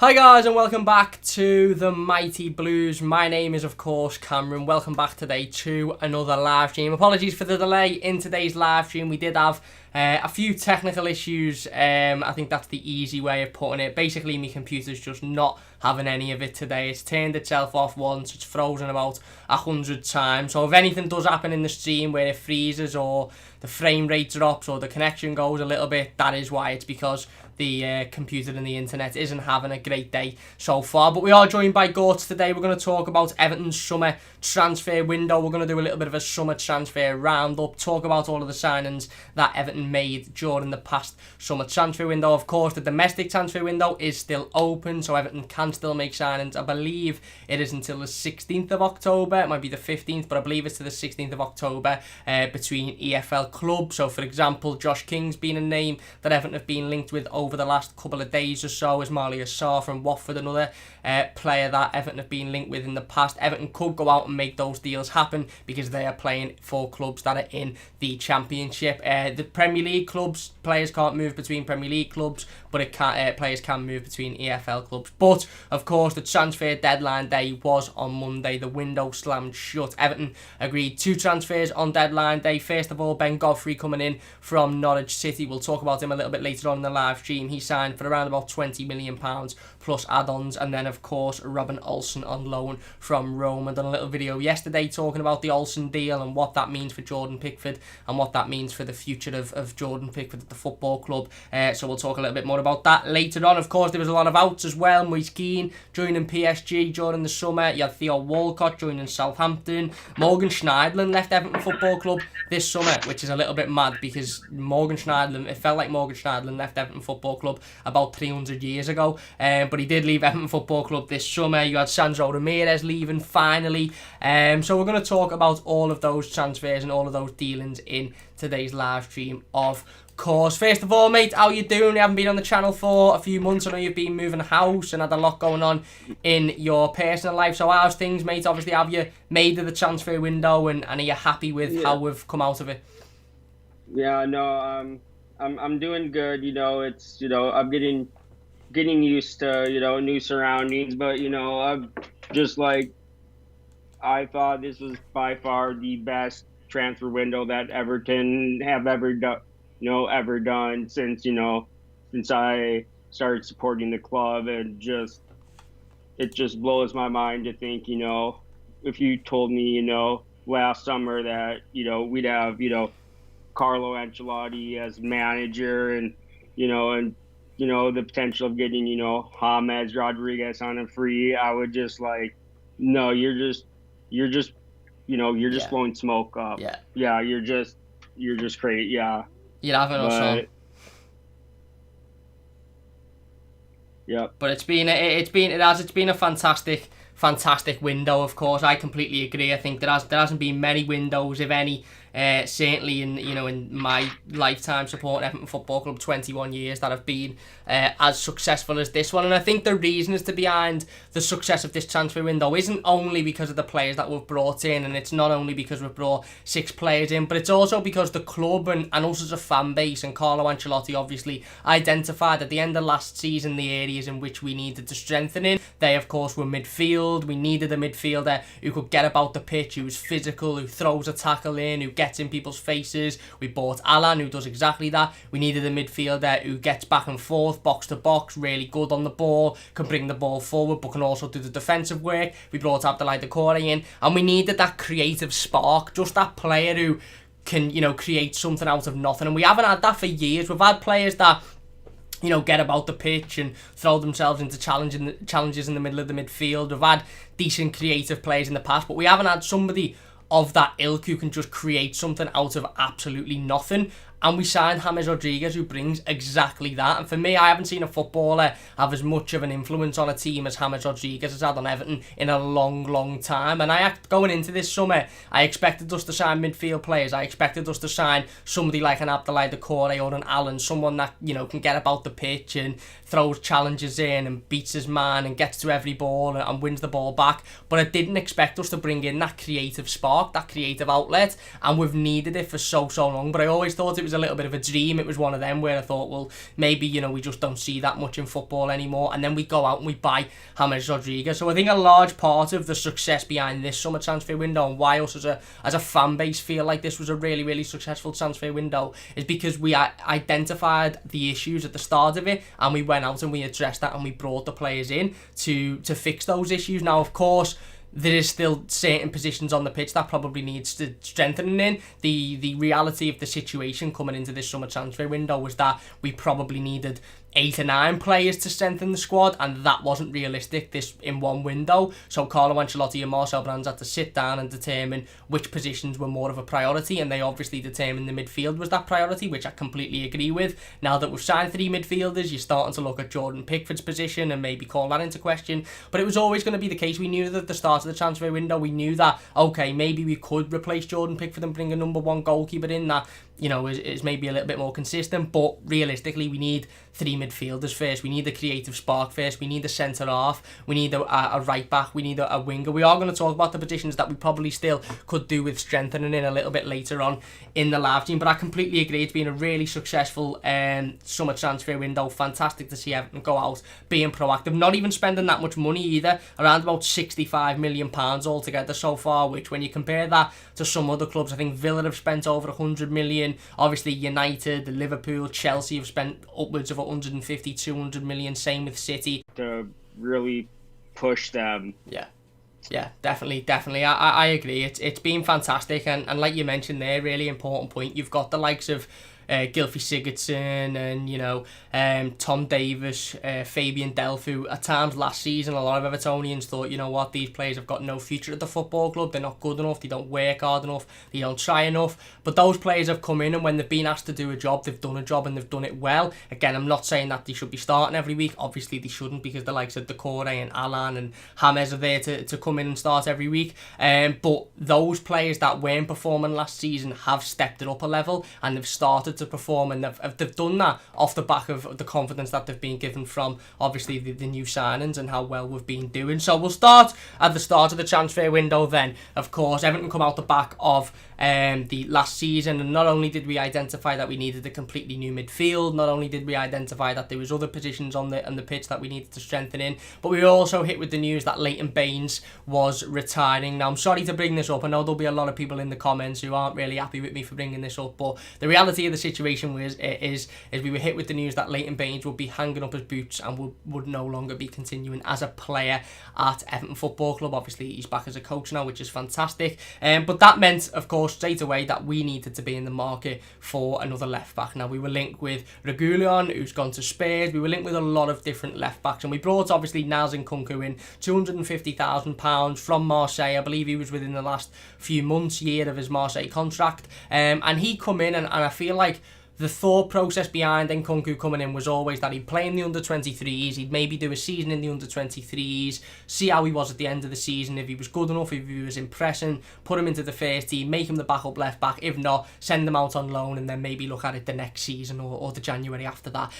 Hi guys and welcome back to the Mighty Blues. My name is of course Cameron. Welcome back today to another live stream. Apologies for the delay in today's live stream. We did have a few technical issues. I think that's the easy way of putting it. Basically my computer's just not having any of it today. It's turned itself off once. It's frozen about 100 times. So if anything does happen in the stream where it freezes or the frame rate drops or the connection goes a little bit, that is why. It's because the computer and the internet isn't having a great day so far. But we are joined by Gorts today. We're going to talk about Everton's summer transfer window. We're going to do a little bit of a summer transfer roundup, talk about all of the signings that Everton made during the past summer transfer window. Of course, the domestic transfer window is still open, so Everton can still make signings. I believe it is until the 16th of October. It might be the 15th, but I believe it's to the 16th of October between EFL clubs. So, for example, Josh King's been a name that Everton have been linked with over the last couple of days or so. Is Marley Assar from Watford another player that Everton have been linked with in the past? Everton could go out and make those deals happen because they are playing for clubs that are in the Championship. The Premier League clubs, players can't move between Premier League clubs, but players can move between EFL clubs. But of course, the transfer deadline day was on Monday. The window slammed shut. Everton agreed 2 transfers on deadline day. First of all, Ben Godfrey coming in from Norwich City. We'll talk about him a little bit later on in the live stream. He signed for around about £20 million plus add-ons. And then, of course, Robin Olsen on loan from Rome. I done a little video yesterday talking about the Olsen deal and what that means for Jordan Pickford and what that means for the future of Jordan Pickford at the football club. So we'll talk a little bit more about that later on. Of course, there was a lot of outs as well. Moise Keane joining PSG during the summer. You had Theo Walcott joining Southampton. Morgan Schneiderlin left Everton Football Club this summer, which is a little bit mad because it felt like Morgan Schneiderlin left Everton Football Club about 300 years ago. But he did leave Everton Football Club this summer. You had Sandro Ramirez leaving finally. So we're going to talk about all of those transfers and all of those dealings in today's live stream, of course. First of all, mate, how you doing? You haven't been on the channel for a few months. I know you've been moving house and had a lot going on in your personal life. So how's things, mate? Obviously, have you made the transfer window and are you happy with how we've come out of it? Yeah, no, I'm doing good. It's I'm getting used to new surroundings, but I'm just like, I thought this was by far the best transfer window that Everton have ever done since I started supporting the club. And it just blows my mind to think, if you told me last summer that we'd have Carlo Ancelotti as manager and the potential of getting James Rodriguez on a free, I would just like, no, you're just blowing smoke up. Yeah, you're just crazy. Yeah, you're having us on. Yeah, but it's been a fantastic window. Of course, I completely agree. I think there hasn't been many windows, if any, certainly in my lifetime supporting Everton Football Club, 21 years, that have been as successful as this one. And I think the reasons behind the success of this transfer window isn't only because of the players that we've brought in, and it's not only because we've brought 6 players in, but it's also because the club and us as a fan base and Carlo Ancelotti obviously identified at the end of last season the areas in which we needed to strengthen in. They, of course, were midfield. We needed a midfielder who could get about the pitch, who was physical, who throws a tackle in, who gets in people's faces. We bought Allan, who does exactly that. We needed a midfielder who gets back and forth, box to box, really good on the ball, can bring the ball forward, but can also do the defensive work. We brought Abdoulaye Doucoure in, and we needed that creative spark, just that player who can, create something out of nothing. And we haven't had that for years. We've had players that get about the pitch and throw themselves into challenges in the middle of the midfield. We've had decent creative players in the past, but we haven't had somebody of that ilk who can just create something out of absolutely nothing. And we signed James Rodriguez, who brings exactly that. And for me, I haven't seen a footballer have as much of an influence on a team as James Rodriguez has had on Everton in a long time. And going into this summer, I expected us to sign midfield players. I expected us to sign somebody like an Abdoulaye Doucoure or an Allan, someone that can get about the pitch and throws challenges in and beats his man and gets to every ball and wins the ball back. But I didn't expect us to bring in that creative spark, that creative outlet, and we've needed it for so long. But I always thought it was was a little bit of a dream. It was one of them where I thought, well, maybe, you know, we just don't see that much in football anymore. And then we go out and we buy James Rodriguez. So I think a large part of the success behind this summer transfer window, and why us as a fan base feel like this was a really, really successful transfer window, is because we identified the issues at the start of it, and we went out and we addressed that, and we brought the players in to fix those issues. Now, of course, there is still certain positions on the pitch that probably needs to strengthening in. The reality of the situation coming into this summer transfer window was that we probably needed 8 or 9 players to strengthen the squad, and that wasn't realistic this in one window. So Carlo Ancelotti and Marcel Brands had to sit down and determine which positions were more of a priority, and they obviously determined the midfield was that priority, which I completely agree with. Now that we've signed 3 midfielders, you're starting to look at Jordan Pickford's position and maybe call that into question, but it was always going to be the case. We knew that at the start of the transfer window, we knew that, okay, maybe we could replace Jordan Pickford and bring a number 1 goalkeeper in that, you know, is maybe a little bit more consistent, but realistically we need 3 midfielders first. We need a creative spark first. We need a centre half. We need a right back. We need a winger. We are going to talk about the positions that we probably still could do with strengthening in a little bit later on in the live team, but I completely agree. It's been a really successful summer transfer window. Fantastic to see Everton go out being proactive, not even spending that much money either, around about £65 million altogether so far, which when you compare that to some other clubs, I think Villa have spent over 100 million. Obviously United, Liverpool, Chelsea have spent upwards of 150, 200 million. Same with City. To really push them. Yeah, definitely. I agree. It's been fantastic, and like you mentioned there, really important point. You've got the likes of Gylfi Sigurdsson and, you know, Tom Davis, Fabian Delph, who at times last season a lot of Evertonians thought, you know what, these players have got no future at the football club, they're not good enough, they don't work hard enough, they don't try enough. But those players have come in, and when they've been asked to do a job, they've done a job, and they've done it well. Again, I'm not saying that they should be starting every week. Obviously they shouldn't, because the likes of Doucoure and Allan and James are there to come in and start every week. But those players that weren't performing last season have stepped it up a level, and they've started to perform, and they've done that off the back of the confidence that they've been given from obviously the new signings and how well we've been doing. So we'll start at the start of the transfer window then. Of course, Everton come out the back of the last season, and not only did we identify that we needed a completely new midfield, not only did we identify that there was other positions on the pitch that we needed to strengthen in, but we were also hit with the news that Leighton Baines was retiring. Now, I'm sorry to bring this up. I know there'll be a lot of people in the comments who aren't really happy with me for bringing this up, but the reality of the situation is we were hit with the news that Leighton Baines would be hanging up his boots and would no longer be continuing as a player at Everton Football Club. Obviously, he's back as a coach now, which is fantastic. But that meant, of course, straight away that we needed to be in the market for another left back. Now, we were linked with Reguilon, who's gone to Spurs. We were linked with a lot of different left backs, and we brought obviously Nkounkou in, £250,000 from Marseille. I believe he was within the last few months, year of his Marseille contract, and he come in, and I feel like the thought process behind Nkounkou coming in was always that he'd play in the under-23s, he'd maybe do a season in the under-23s, see how he was at the end of the season, if he was good enough, if he was impressing, put him into the first team, make him the backup left back, if not, send him out on loan, and then maybe look at it the next season or the January after that.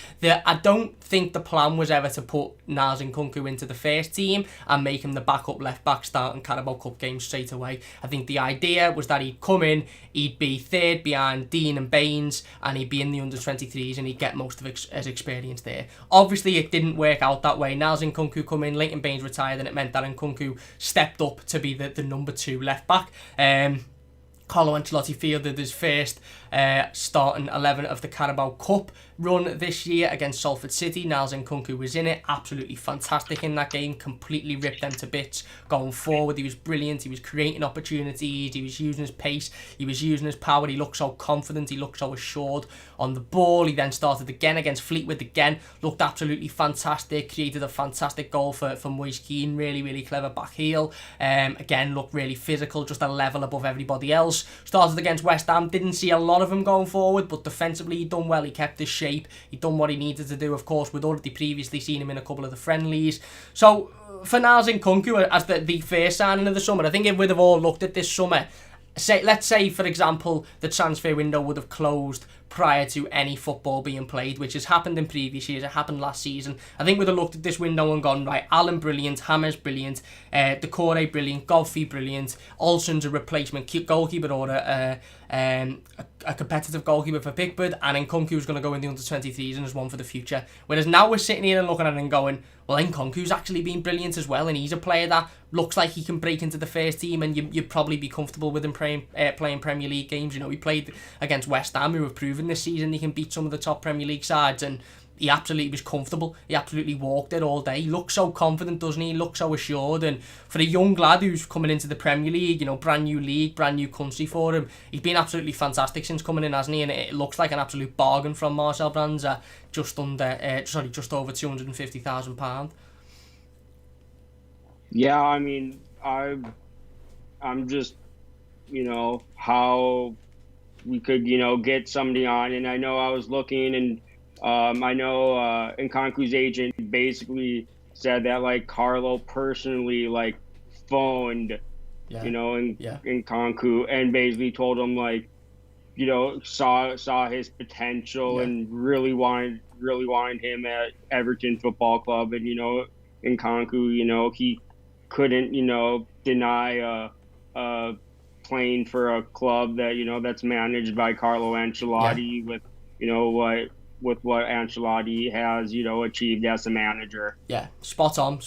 I don't think the plan was ever to put Nkounkou into the first team and make him the backup left back starting Carabao Cup games straight away. I think the idea was that he'd come in, he'd be third behind Dean and Baines, and he'd be in the under-23s, and he'd get most of his experience there. Obviously, it didn't work out that way. Nkounkou come in, Leighton Baines retired, and it meant that Nkounkou stepped up to be the number 2 left back. Carlo Ancelotti fielded his first starting 11 of the Carabao Cup run this year against Salford City. Nkounkou was in it, absolutely fantastic in that game, completely ripped them to bits going forward. He was brilliant, he was creating opportunities, he was using his pace, he was using his power, he looked so confident, he looked so assured on the ball. He then started again against Fleetwood again, looked absolutely fantastic, created a fantastic goal for Moise Kean, really clever back heel. Again, looked really physical, just a level above everybody else. Started against West Ham, didn't see a lot of him going forward, but defensively he done well, he kept his shape, he done what he needed to do. Of course, we'd already previously seen him in a couple of the friendlies. So for Nkounkou as the first signing of the summer, I think if we'd have all looked at this summer, let's say for example the transfer window would have closed prior to any football being played, which has happened in previous years. It happened last season. I think we'd have looked at this window and gone, right, Allan brilliant, James brilliant, Doucoure brilliant, Godfrey brilliant, Olsen's a replacement goalkeeper or a competitive goalkeeper for Pickford, and Nkounkou going to go in the under-23s and is one for the future. Whereas now we're sitting here and looking at it and going, well, Nkounkou's actually been brilliant as well, and he's a player that looks like he can break into the first team, and you'd probably be comfortable with him playing Premier League games. You know, he played against West Ham, who have proven this season he can beat some of the top Premier League sides, and he absolutely was comfortable. He absolutely walked it all day. He looks so confident, doesn't he? He looks so assured. And for a young lad who's coming into the Premier League, you know, brand new league, brand new country for him, he's been absolutely fantastic since coming in, hasn't he? And it looks like an absolute bargain from Marcel Brands at just over £250,000. Yeah, I mean, I'm just, you know, how we could, you know, get somebody on. And I know I was looking, and I know Nkounkou's agent basically said that, like, Carlo personally, like, phoned, you know, Nkounkou and basically told him, like, you know, saw his potential and really wanted him at Everton Football Club. And, you know, Nkounkou, you know, he couldn't, you know, deny playing for a club that, you know, that's managed by Carlo Ancelotti with, you know, what Ancelotti has, you know, achieved as a manager. Yeah, spot on.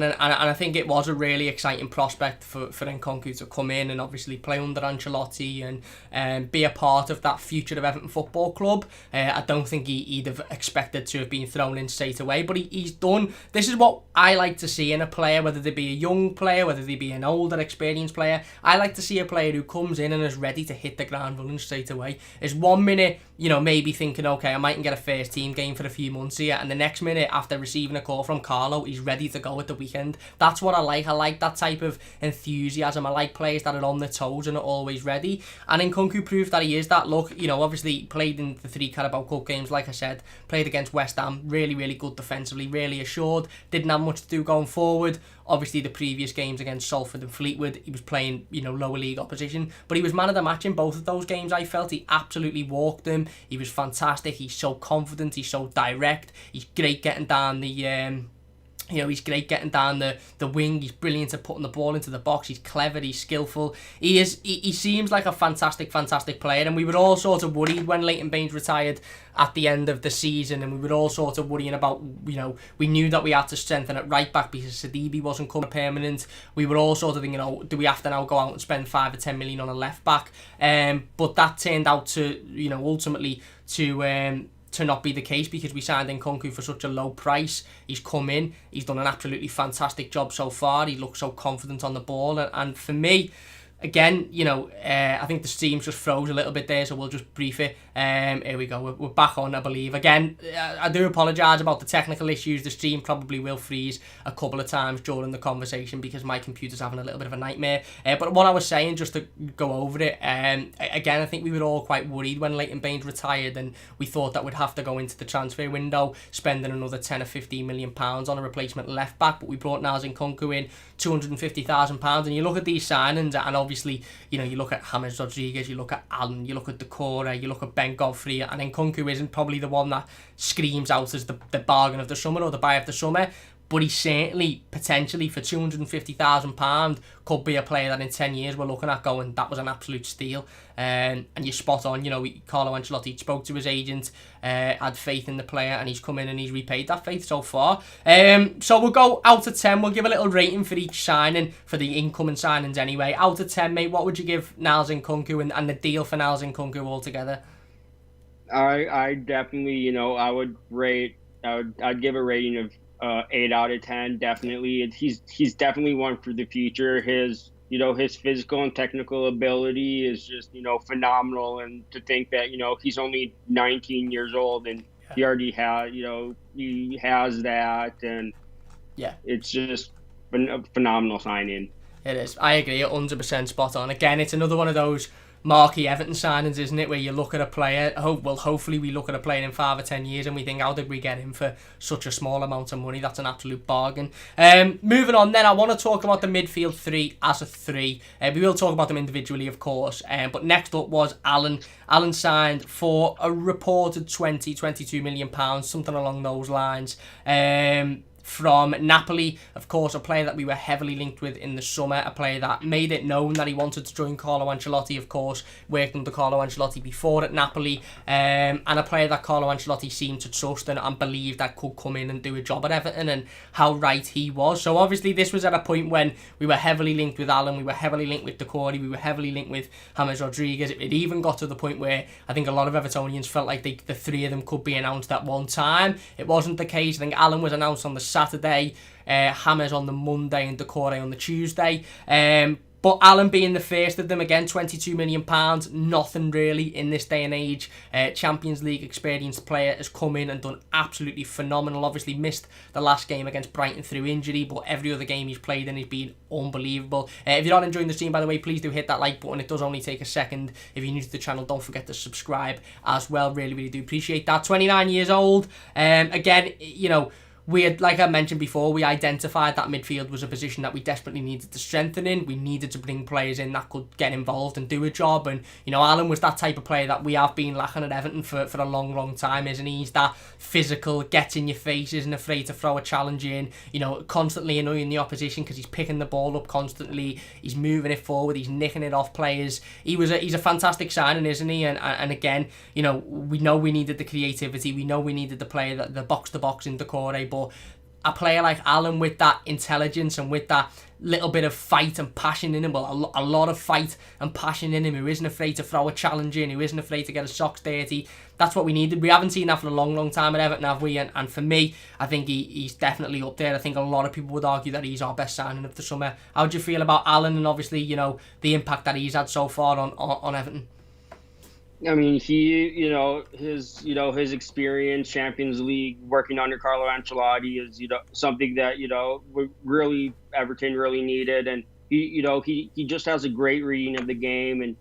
And I think it was a really exciting prospect for Nkounkou to come in and obviously play under Ancelotti and be a part of that future of Everton Football Club. I don't think he'd have expected to have been thrown in straight away, but he's done. This is what I like to see in a player, whether they be a young player, whether they be an older, experienced player. I like to see a player who comes in and is ready to hit the ground running straight away. Is 1 minute, you know, maybe thinking, okay, I mightn't get a first team game for a few months here, and the next minute after receiving a call from Carlo, he's ready to go at the weekend. That's what I like. I like that type of enthusiasm. I like players that are on their toes and are always ready, and Nkounkou proved that he is that. Look, you know, obviously played in the 3 Carabao Cup games, like I said, played against West Ham, really, really good defensively, really assured, didn't have much to do going forward. Obviously, the previous games against Salford and Fleetwood, he was playing, you know, lower league opposition, but he was man of the match in both of those games. I felt he absolutely walked them. He was fantastic. He's so confident. He's so direct. He's great getting down the he's great getting down the wing. He's brilliant at putting the ball into the box. He's clever. He's skillful. He seems like a fantastic player. And we were all sort of worried when Leighton Baines retired at the end of the season, and we were all sort of worrying about, you know, we knew that we had to strengthen at right back because Sidibe wasn't coming permanent. We were all sort of thinking, oh, do we have to now go out and spend 5 or 10 million on a left back? But that turned out to, you know, ultimately to not be the case, because we signed Nkounkou for such a low price. He's come in, he's done an absolutely fantastic job so far. He looks so confident on the ball, and for me, again, you know, I think the stream just froze a little bit there, so we'll just brief it. Here we go, we're back on, I believe. Again, I do apologise about the technical issues. The stream probably will freeze a couple of times during the conversation because my computer's having a little bit of a nightmare. But what I was saying, just to go over it, again, I think we were all quite worried when Leighton Baines retired, and we thought that we'd have to go into the transfer window spending another 10 or 15 million pounds on a replacement left back, but we brought Niels Nkounkou in, £250,000, and you look at these signings, and obviously, you know, you look at James Rodriguez, you look at Allan, you look at Doucoure, you look at Ben Godfrey, and Nkounkou isn't probably the one that screams out as the bargain of the summer or the buy of the summer, but he certainly, potentially, for £250,000, could be a player that in 10 years we're looking at going, that was an absolute steal. And you're spot on, you know, Carlo Ancelotti spoke to his agent, had faith in the player, and he's come in and he's repaid that faith so far. So we'll go out of 10, we'll give a little rating for each signing, for the incoming signings anyway. Out of 10, mate, what would you give Niels Nkounkou and the deal for Niels Nkounkou altogether? I definitely, you know, I'd give a rating of 8 out of 10. Definitely, he's definitely one for the future. His physical and technical ability is just, you know, phenomenal. And to think that, you know, he's only 19 years old and he already has that, and it's just a phenomenal signing. It is. I agree, 100% spot on. Again, it's another one of those marquee Everton signings, isn't it? Where you look at a player, hopefully we look at a player in 5 or 10 years and we think, how did we get him for such a small amount of money? That's an absolute bargain. Moving on then, I want to talk about the midfield three as a three. We will talk about them individually, of course. But next up was Allan. Allan signed for a reported £22 million, something along those lines. From Napoli, of course, a player that we were heavily linked with in the summer, a player that made it known that he wanted to join Carlo Ancelotti, of course, worked under Carlo Ancelotti before at Napoli, and a player that Carlo Ancelotti seemed to trust and believe that could come in and do a job at Everton, and how right he was. So obviously this was at a point when we were heavily linked with Allan, we were heavily linked with Doucoure, we were heavily linked with James Rodriguez. It even got to the point where I think a lot of Evertonians felt like the three of them could be announced at one time. It wasn't the case. I think Allan was announced on the Saturday, James on the Monday, and Doucoure on the Tuesday. But Allan being the first of them, again, £22 million, nothing really in this day and age. Champions League experienced player has come in and done absolutely phenomenal. Obviously missed the last game against Brighton through injury, but every other game he's played in has been unbelievable. If you're not enjoying the stream, by the way, please do hit that like button. It does only take a second. If you're new to the channel, don't forget to subscribe as well. Really, really do appreciate that. 29 years old. Again, you know, we had, like I mentioned before, we identified that midfield was a position that we desperately needed to strengthen in. We needed to bring players in that could get involved and do a job. And, you know, Allan was that type of player that we have been lacking at Everton for a long, long time, isn't he? He's that physical, gets in your face, isn't afraid to throw a challenge in, you know, constantly annoying the opposition because he's picking the ball up constantly. He's moving it forward. He's nicking it off players. He's a fantastic signing, isn't he? And again, you know we needed the creativity. We know we needed the player, the box-to-box in Doucoure. But a player like Allan with that intelligence and with that little bit of fight and passion in him, well, a lot of fight and passion in him, who isn't afraid to throw a challenge in, who isn't afraid to get his socks dirty, that's what we needed. We haven't seen that for a long, long time at Everton, have we? And for me, I think he's definitely up there. I think a lot of people would argue that he's our best signing of the summer. How do you feel about Allan and obviously, you know, the impact that he's had so far on Everton? I mean, his experience, Champions League, working under Carlo Ancelotti is, something that, Everton really needed. And he just has a great reading of the game. And,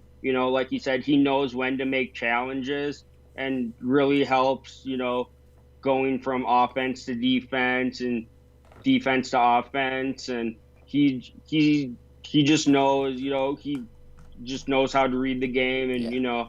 like you said, he knows when to make challenges and really helps, going from offense to defense and defense to offense. And he just knows, he just knows how to read the game. And,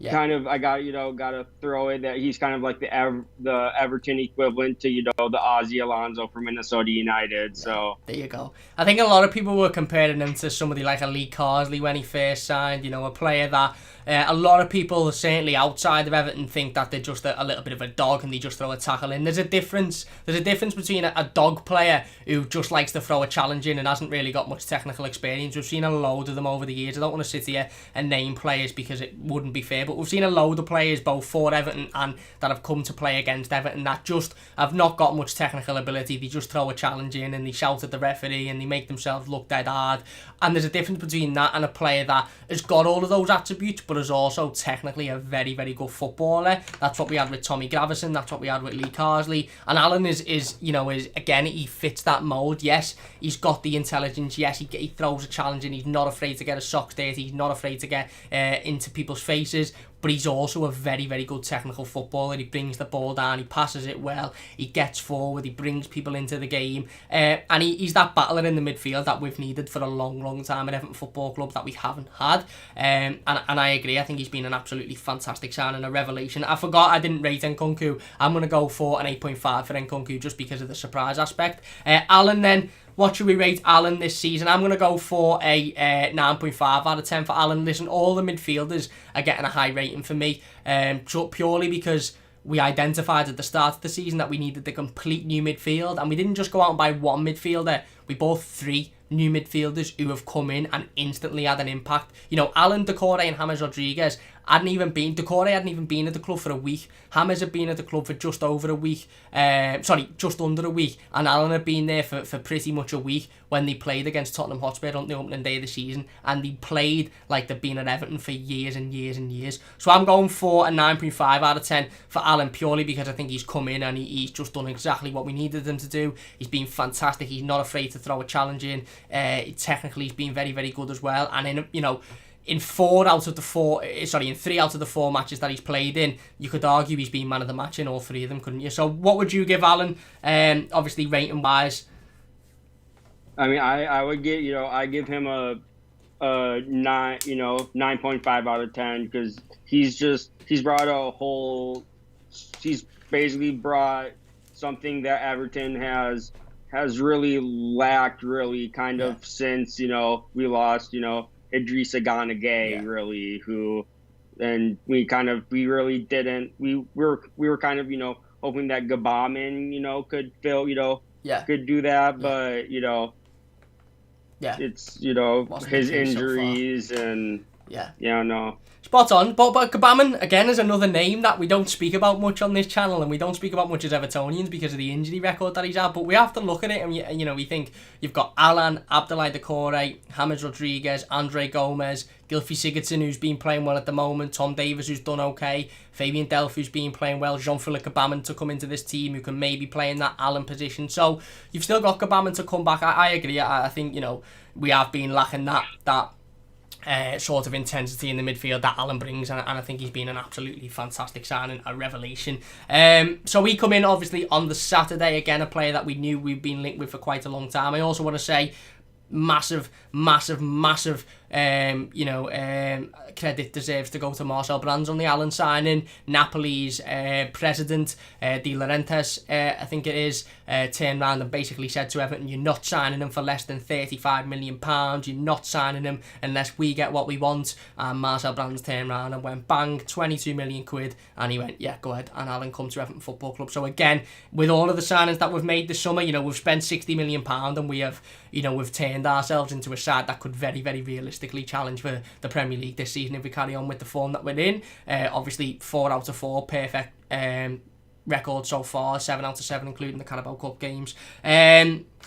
Yeah. kind of, I gotta throw in that he's kind of like the Everton equivalent to, the Ozzy Alonso from Minnesota United. So there you go. I think a lot of people were comparing him to somebody like a Lee Carsley when he first signed, a player that a lot of people, certainly outside of Everton, think that they're just a little bit of a dog and they just throw a tackle in. There's a difference between a dog player who just likes to throw a challenge in and hasn't really got much technical experience. We've seen a load of them over the years. I don't want to sit here and name players because it wouldn't be fair, but we've seen a load of players both for Everton and that have come to play against Everton that just have not got much technical ability. They just throw a challenge in and they shout at the referee and they make themselves look dead hard. And there's a difference between that and a player that has got all of those attributes but is also technically a very, very good footballer. That's what we had with Tommy Gravison. That's what we had with Lee Carsley. And Allan is again, he fits that mould. Yes, he's got the intelligence. Yes, he throws a challenge and he's not afraid to get his socks dirty. He's not afraid to get into people's faces. But he's also a very, very good technical footballer. He brings the ball down, he passes it well, he gets forward, he brings people into the game. And he's that battler in the midfield that we've needed for a long, long time at Everton Football Club that we haven't had. And I agree, I think he's been an absolutely fantastic signing, a revelation. I forgot I didn't rate Nkounkou. I'm going to go for an 8.5 for Nkounkou just because of the surprise aspect. Allan then. What should we rate Allan this season? I'm going to go for a 9.5 out of 10 for Allan. Listen, all the midfielders are getting a high rating for me, purely because we identified at the start of the season that we needed the complete new midfield, and we didn't just go out and buy one midfielder. We bought 3 new midfielders who have come in and instantly had an impact. Allan, Doucoure and James Rodriguez Doucoure hadn't even been at the club for a week. James had been at the club for just under a week, and Allan had been there for pretty much a week when they played against Tottenham Hotspur on the opening day of the season, and they played like they've been at Everton for years and years and years. So I'm going for a 9.5 out of 10 for Allan, purely because I think he's come in and he's just done exactly what we needed him to do. He's been fantastic. He's not afraid to throw a challenge in. Technically, he's been very, very good as well, and in 3 out of the 4 matches that he's played in, you could argue he's been man of the match in all 3 of them, couldn't you? So what would you give Allan, obviously rating wise? I mean, I would give, I give him a 9.5 out of 10, because he's basically brought something that Everton has really lacked, really kind of since, we lost, Idrissa Gana Gueye, really, and we really didn't, we were kind of, hoping that Gabaman, could fill, could do that, but, it's, his injuries and, no. Spot on. But Gabaman, again, is another name that we don't speak about much on this channel, and we don't speak about much as Evertonians because of the injury record that he's had. But we have to look at it, and we think you've got Allan, Abdoulaye Doucoure, James Rodriguez, Andre Gomez, Gylfi Sigurdsson, who's been playing well at the moment, Tom Davies, who's done okay, Fabian Delph, who's been playing well, Jean-Philippe Gabaman to come into this team, who can maybe play in that Allan position. So you've still got Gabaman to come back. I agree. I think, we have been lacking that sort of intensity in the midfield that Allan brings, and I think he's been an absolutely fantastic signing, a revelation. So we come in obviously on the Saturday, again a player that we knew we've been linked with for quite a long time. I also want to say massive credit deserves to go to Marcel Brands on the Allan signing. Napoli's president, De Laurentiis, I think it is, turned around and basically said to Everton, you're not signing him for less than £35 million, you're not signing him unless we get what we want. And Marcel Brands turned around and went bang, 22 million quid, and he went, yeah, go ahead, and Allan come to Everton Football Club. So again, with all of the signings that we've made this summer, we've spent £60 million, and we have, we've turned ourselves into a side that could very, very realistically challenge for the Premier League this season if we carry on with the form that we're in. Obviously 4 out of 4 perfect record so far, 7 out of 7 including the Carabao Cup games.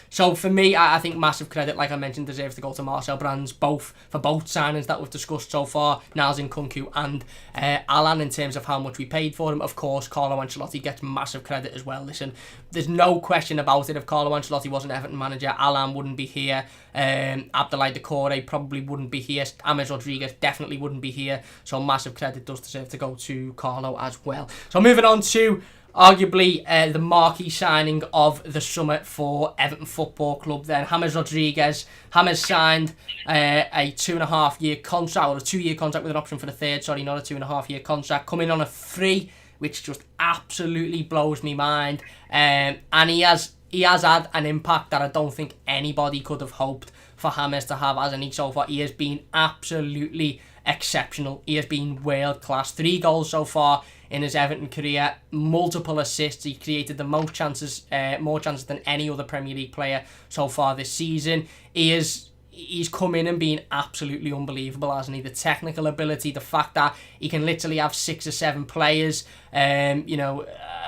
So for me, I think massive credit, like I mentioned, deserves to go to Marcel Brands, for both signings that we've discussed so far, Niles Nkounkou and Allan, in terms of how much we paid for him. Of course, Carlo Ancelotti gets massive credit as well. Listen, there's no question about it. If Carlo Ancelotti wasn't Everton manager, Allan wouldn't be here. Abdoulaye Doucoure probably wouldn't be here. James Rodriguez definitely wouldn't be here. So massive credit does deserve to go to Carlo as well. So moving on to arguably the marquee signing of the summer for Everton Football Club then, James Rodriguez. James signed a 2.5-year contract, or a 2-year contract with an option for the third, not a 2.5-year contract, coming on a free, which just absolutely blows me mind. And he has had an impact that I don't think anybody could have hoped for James to have, hasn't he, so far? He has been absolutely exceptional. He has been world class. 3 goals so far in his Everton career, multiple assists. He created the most chances, more chances than any other Premier League player so far this season. He's come in and been absolutely unbelievable, hasn't he? The technical ability, the fact that he can literally have 6 or 7 players,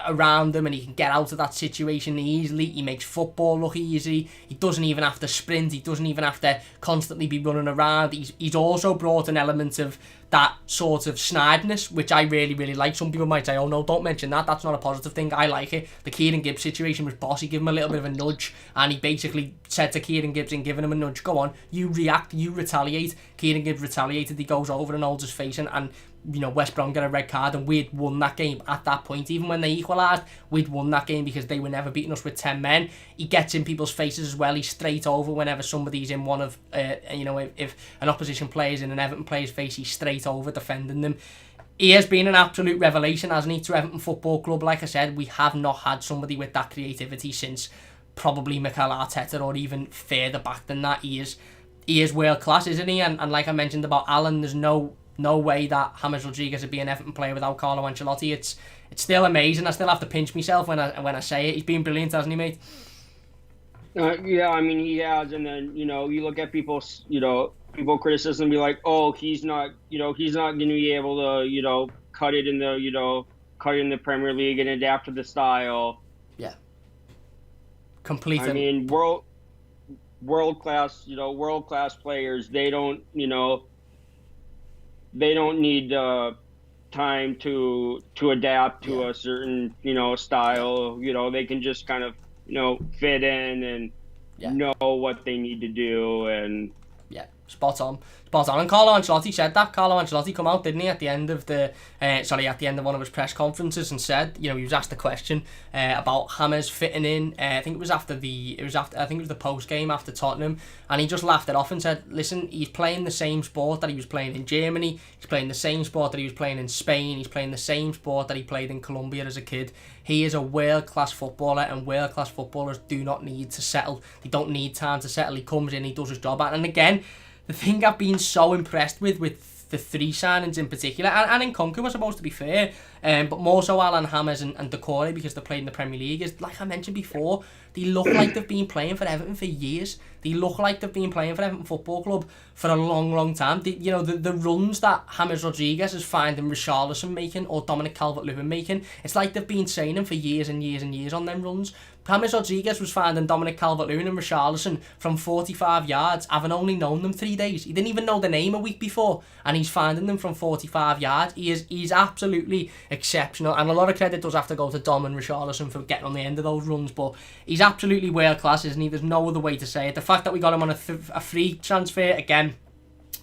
around him, and he can get out of that situation easily. He makes football look easy. He doesn't even have to sprint. He doesn't even have to constantly be running around. He's also brought an element of that sort of snideness, which I really, really like. Some people might say, oh no, don't mention that. That's not a positive thing. I like it. The Kieran Gibbs situation was boss. He gave him a little bit of a nudge, and he basically said to Kieran Gibbs in giving him a nudge, go on, you react, you retaliate. Kieran Gibbs retaliated. He goes over and holds his face, and West Brom get a red card, and we'd won that game at that point. Even when they equalised, we'd won that game because they were never beating us with 10 men. He gets in people's faces as well. He's straight over whenever somebody's in one of, if an opposition player's in an Everton player's face, he's straight over defending them. He has been an absolute revelation, hasn't he, to Everton Football Club. Like I said, we have not had somebody with that creativity since probably Mikel Arteta, or even further back than that. He is world class, isn't he? And like I mentioned about Allan, there's no way that James Rodriguez would be an Everton player without Carlo Ancelotti. It's still amazing. I still have to pinch myself when I say it. He's been brilliant, hasn't he, mate? Yeah, I mean, he has. And then you look at people's people criticism, be like, oh, he's not going to be able to cut it in the Premier League and adapt to the style. Yeah. Completely. I mean, world class players. They don't need time to adapt to a certain style. They can just kind of fit in and know what they need to do. And spot on. spot on. And Carlo Ancelotti said that. Carlo Ancelotti come out, didn't he, at the end of one of his press conferences and said, he was asked a question about James fitting in. I think it was after the post game after Tottenham, and he just laughed it off and said, listen, he's playing the same sport that he was playing in Germany. He's playing the same sport that he was playing in Spain. He's playing the same sport that he played in Colombia as a kid. He is a world-class footballer, and world-class footballers do not need to settle. They don't need time to settle. He comes in, he does his job. And again, the thing I've been so impressed with the 3 signings in particular, and Nkounkou was supposed to be fair, but more so Allan, James and Doucoure, because they played in the Premier League, is, like I mentioned before, they look like they've been playing for Everton for years. They look like they've been playing for Everton Football Club for a long time. The runs that James Rodriguez is finding Richarlison making, or Dominic Calvert-Lewin making, it's like they've been training for years and years and years on them runs. James Rodriguez was finding Dominic Calvert-Lewin and Richarlison from 45 yards, having only known them 3 days. He didn't even know the name a week before, and he's finding them from 45 yards. He's absolutely exceptional, and a lot of credit does have to go to Dom and Richarlison for getting on the end of those runs, but he's absolutely world class, isn't he? There's no other way to say it. The fact that we got him on a free transfer, again,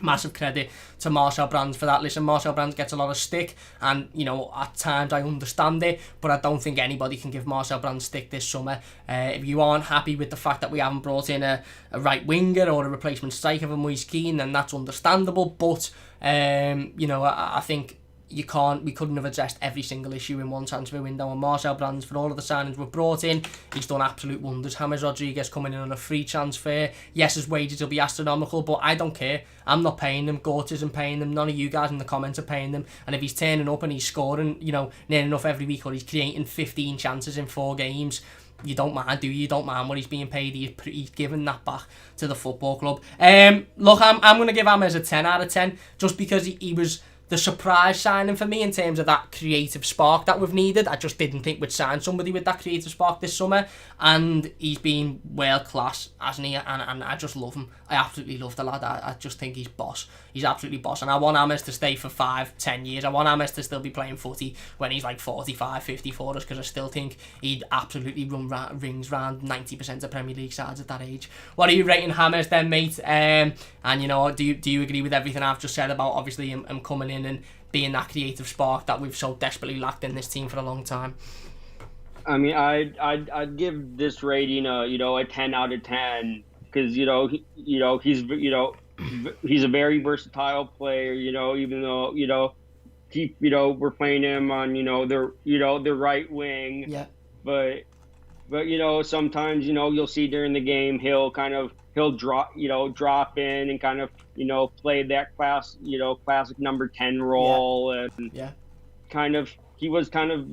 massive credit to Marcel Brands for that. Listen, Marcel Brands gets a lot of stick, and at times I understand it, but I don't think anybody can give Marcel Brands stick this summer. If you aren't happy with the fact that we haven't brought in a right winger or a replacement striker for Moise Keane, then that's understandable, but I think we couldn't have addressed every single issue in one transfer window. And Marcel Brands, for all of the signings we've brought in, he's done absolute wonders. James Rodriguez coming in on a free transfer. Yes, his wages will be astronomical, but I don't care. I'm not paying them. Gort isn't paying them. None of you guys in the comments are paying them. And if he's turning up and he's scoring, near enough every week, or he's creating 15 chances in 4 games, you don't mind, do you? You don't mind what he's being paid. He's giving that back to the football club. Look, I'm going to give James a 10 out of 10, just because he was the surprise signing for me in terms of that creative spark that we've needed. I just didn't think we'd sign somebody with that creative spark this summer, and he's been world class, hasn't he? And I just love him. I absolutely love the lad. I just think he's boss. He's absolutely boss, and I want James to stay for 5-10 years. I want James to still be playing footy when he's like 45, 50 for us, because I still think he'd absolutely run rings round 90% of Premier League sides at that age. What are you rating James then, mate? And do you agree with everything I've just said about obviously him coming in and being that creative spark that we've so desperately lacked in this team for a long time? I mean, I'd give this rating a 10 out of 10, because he's a very versatile player. Even though we're playing him on the right wing. Yeah. But sometimes you'll see during the game he'll drop in and kind of play that classic number 10 role. Yeah. And yeah, he was kind of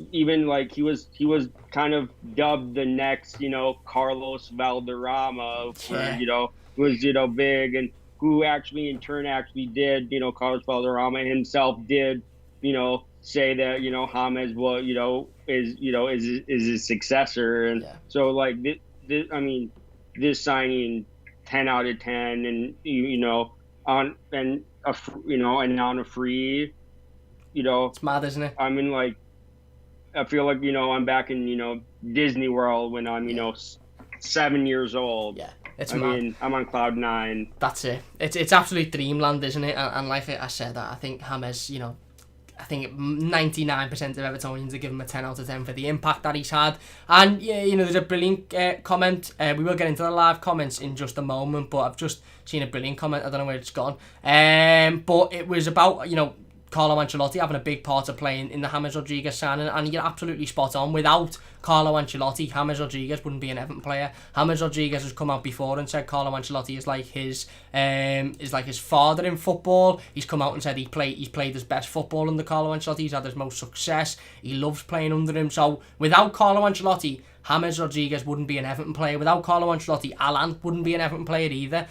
dubbed the next Carlos Valderrama, who was big, and who actually in turn did Carlos Valderrama himself did say that James is his successor, and so like this signing 10 out of 10, and on a free, it's mad, isn't it? I mean, like, I feel like I'm back in Disney World when I'm 7 years old. Yeah, it's I mad. mean, I'm on cloud 9. That's it. It's absolute dreamland, isn't it? And like I said, I think James, I think 99% of Evertonians are giving him a 10 out of 10 for the impact that he's had. And yeah, there's a brilliant comment. We will get into the live comments in just a moment, but I've just seen a brilliant comment. I don't know where it's gone. But it was about Carlo Ancelotti having a big part of playing in the James Rodriguez signing, and you're absolutely spot on. Without Carlo Ancelotti, James Rodriguez wouldn't be an Everton player. James Rodriguez has come out before and said Carlo Ancelotti is like his father in football. He's come out and said he's played his best football under Carlo Ancelotti. He's had his most success. He loves playing under him. So without Carlo Ancelotti, James Rodriguez wouldn't be an Everton player. Without Carlo Ancelotti, Allan wouldn't be an Everton player either.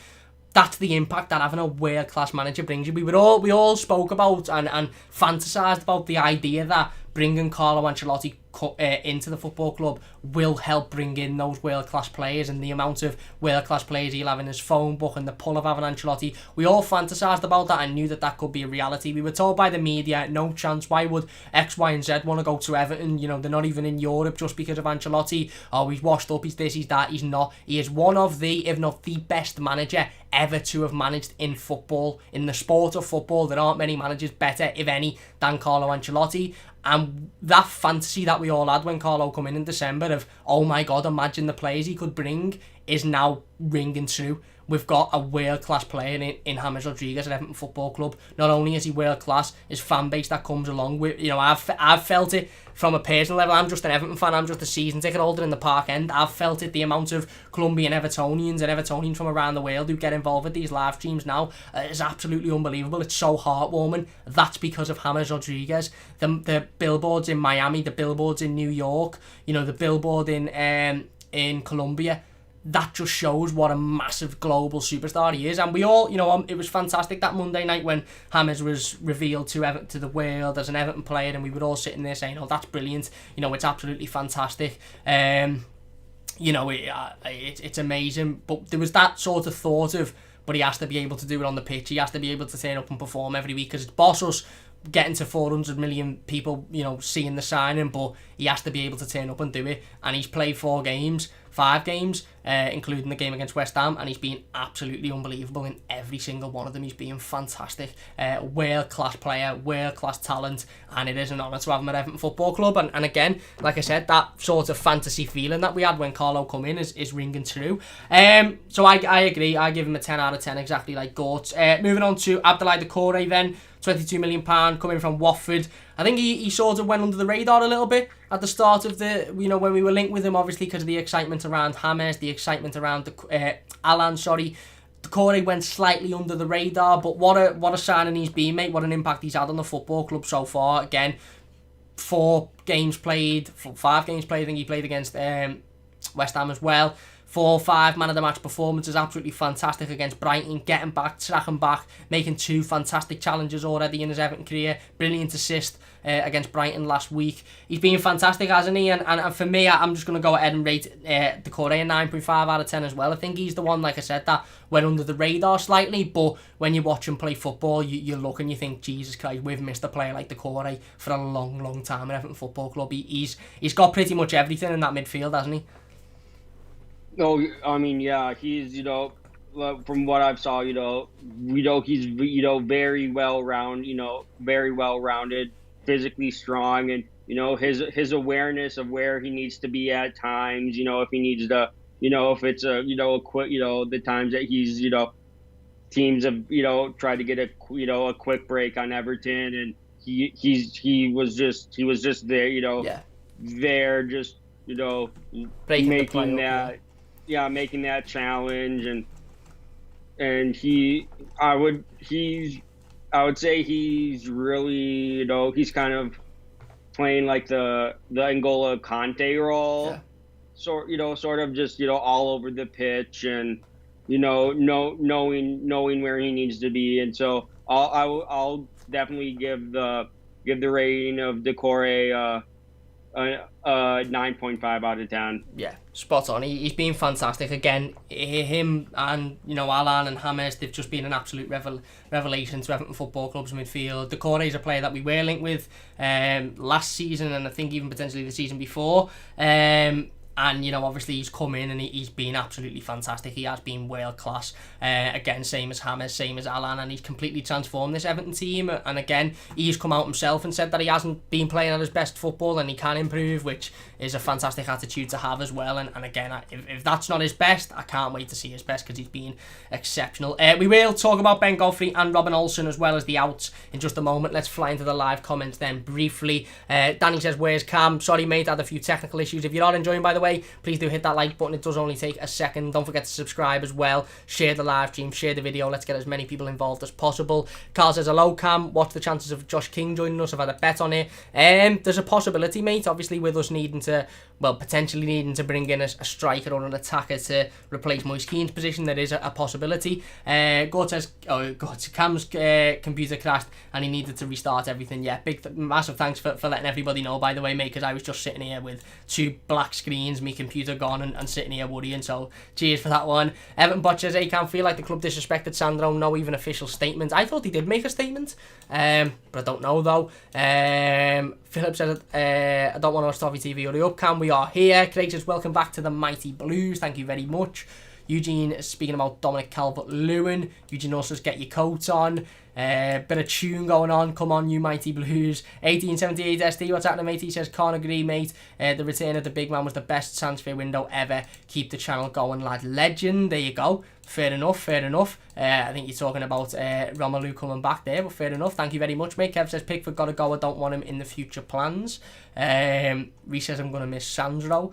That's the impact that having a world-class manager brings you. We all spoke about and fantasised about the idea that bringing Carlo Ancelotti into the football club will help bring in those world-class players, and the amount of world-class players he'll have in his phone book and the pull of having Ancelotti. We all fantasised about that and knew that could be a reality. We were told by the media, no chance, why would X, Y and Z want to go to Everton? You know, they're not even in Europe just because of Ancelotti. Oh, he's washed up, he's this, he's that. He's not. He is one of the, if not the best manager ever to have managed in football. In the sport of football, there aren't many managers better, if any, than Carlo Ancelotti. And that fantasy that we all had when Carlo come in December of, oh my God, imagine the players he could bring, is now ringing true. We've got a world-class player in James Rodriguez at Everton Football Club. Not only is he world-class, his fan base that comes along with, you know, I've felt it from a personal level. I'm just an Everton fan, I'm just a season ticket holder in the Park End. I've felt it, the amount of Colombian Evertonians and Evertonians from around the world who get involved with these live streams now is absolutely unbelievable. It's so heartwarming. That's because of James Rodriguez. The billboards in Miami, the billboards in New York, you know, the billboard in Colombia, that just shows what a massive global superstar he is. And we all, you know, it was fantastic that Monday night when James was revealed to the world as an Everton player, and we were all sitting there saying, oh, that's brilliant, you know, it's absolutely fantastic. You know, it's amazing. But there was that sort of thought of, but he has to be able to do it on the pitch, he has to be able to turn up and perform every week, because it's boss us getting to 400 million people, you know, seeing the signing, but he has to be able to turn up and do it. And he's played 5 games, including the game against West Ham, and he's been absolutely unbelievable in every single one of them. He's been fantastic, world-class player, world-class talent, and it is an honour to have him at Everton Football Club. And again, like I said, that sort of fantasy feeling that we had when Carlo come in is ringing true. So I agree, I give him a 10 out of 10, exactly like Gort. Moving on to Abdoulaye Doucoure then, £22 million coming from Watford. I think he sort of went under the radar a little bit at the start of the, you know, when we were linked with him, obviously because of the excitement around James, the excitement around Allan, Doucoure went slightly under the radar, but what a signing he's been, mate. What an impact he's had on the football club so far. Again, 5 games played, I think he played against West Ham as well. 4-5 man of the match performances, absolutely fantastic against Brighton, getting back, tracking back, making 2 fantastic challenges already in his Everton career. Brilliant assist against Brighton last week. He's been fantastic, hasn't he? And for me, I'm just going to go ahead and rate Doucoure a 9.5 out of 10 as well. I think he's the one, like I said, that went under the radar slightly, but when you watch him play football, you look and you think, Jesus Christ, we've missed a player like Doucoure for a long, long time at Everton Football Club. He's got pretty much everything in that midfield, hasn't he? No, I mean, yeah, he's, you know, from what I've saw, you know, he's, you know, very well rounded, physically strong, and, you know, his awareness of where he needs to be at times, you know, if he needs to, you know, if it's the times that he's, you know, teams have, you know, tried to get a quick break on Everton, and he was just there, you know, there just, you know, making that. Yeah, making that challenge, and I would say he's really, you know, he's kind of playing like the N'Golo Kante role, sort of just, you know, all over the pitch, and, you know, knowing where he needs to be. And so I'll definitely give the rating of Doucoure a 9.5 out of 10. Yeah, spot on. He's been fantastic. Again, him and, you know, Allan and James, they've just been an absolute revelation to Everton Football Club's midfield. Doucoure is a player that we were linked with last season, and I think even potentially the season before. And, you know, obviously he's come in and he's been absolutely fantastic. He has been world class. Again, same as James, same as Allan, and he's completely transformed this Everton team. And again, he's come out himself and said that he hasn't been playing at his best football and he can improve, which is a fantastic attitude to have as well. And again, if that's not his best, I can't wait to see his best, because he's been exceptional. We will talk about Ben Godfrey and Robin Olsen as well as the outs in just a moment. Let's fly into the live comments then briefly. Danny says, where's Cam? Sorry mate, I had a few technical issues. If you're not enjoying, by the way, way, please do hit that like button. It does only take a second. Don't forget to subscribe as well. Share the live stream, share the video. Let's get as many people involved as possible. Carl says, hello Cam, what's the chances of Josh King joining us? I've had a bet on it. There's a possibility, mate, obviously with us needing to, well, potentially needing to bring in a striker or an attacker to replace Moise Keane's position. There is a possibility. God says, Cam's computer crashed and he needed to restart everything. Yeah, massive thanks for letting everybody know, by the way, mate, because I was just sitting here with 2 black screens, my computer gone, and sitting here worrying, so cheers for that one. Everton Bot says, hey, can't feel like the club disrespected Sandro, no even official statement. I thought he did make a statement, but I don't know though. Philip says, I don't want to watch Toffee TV, hurry up, Cam, we are here. Craig says, welcome back to the Mighty Blues, thank you very much. Eugene is speaking about Dominic Calvert-Lewin. Eugene also says, get your coats on. Bit of tune going on. Come on, you Mighty Blues. 1878 SD, what's happening, mate? He says, can't agree, mate. The return of the big man was the best transfer window ever. Keep the channel going, lad. Legend. There you go. Fair enough, fair enough. I think you're talking about Romelu coming back there, but fair enough. Thank you very much, mate. Kev says, Pickford got to go. I don't want him in the future plans. Reece says, I'm going to miss Sandro.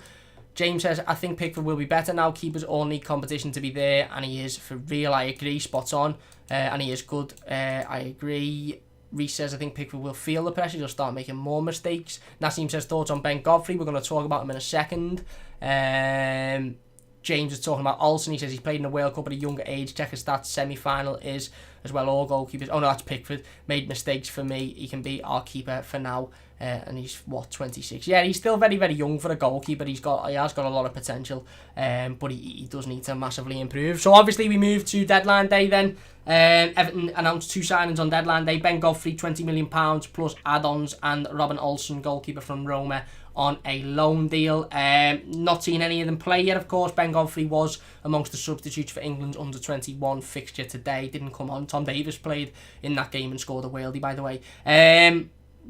James says, I think Pickford will be better now. Keepers all need competition to be there, and he is for real. I agree, spot on. And he is good. I agree. Reece says, I think Pickford will feel the pressure. He'll start making more mistakes. Nassim says, thoughts on Ben Godfrey. We're going to talk about him in a second. James is talking about Olsen. He says he's played in the World Cup at a younger age. Check his stats. Semi-final is as well. All goalkeepers. Oh no, that's Pickford. Made mistakes for me. He can be our keeper for now. And he's, 26? Yeah, he's still very, very young for a goalkeeper. He has got a lot of potential, but he does need to massively improve. So obviously we move to deadline day then. Everton announced 2 signings on deadline day. Ben Godfrey, £20 million plus add-ons, and Robin Olsen, goalkeeper from Roma, on a loan deal. Not seen any of them play yet, of course. Ben Godfrey was amongst the substitutes for England's under-21 fixture today. Didn't come on. Tom Davies played in that game and scored a worldie, by the way.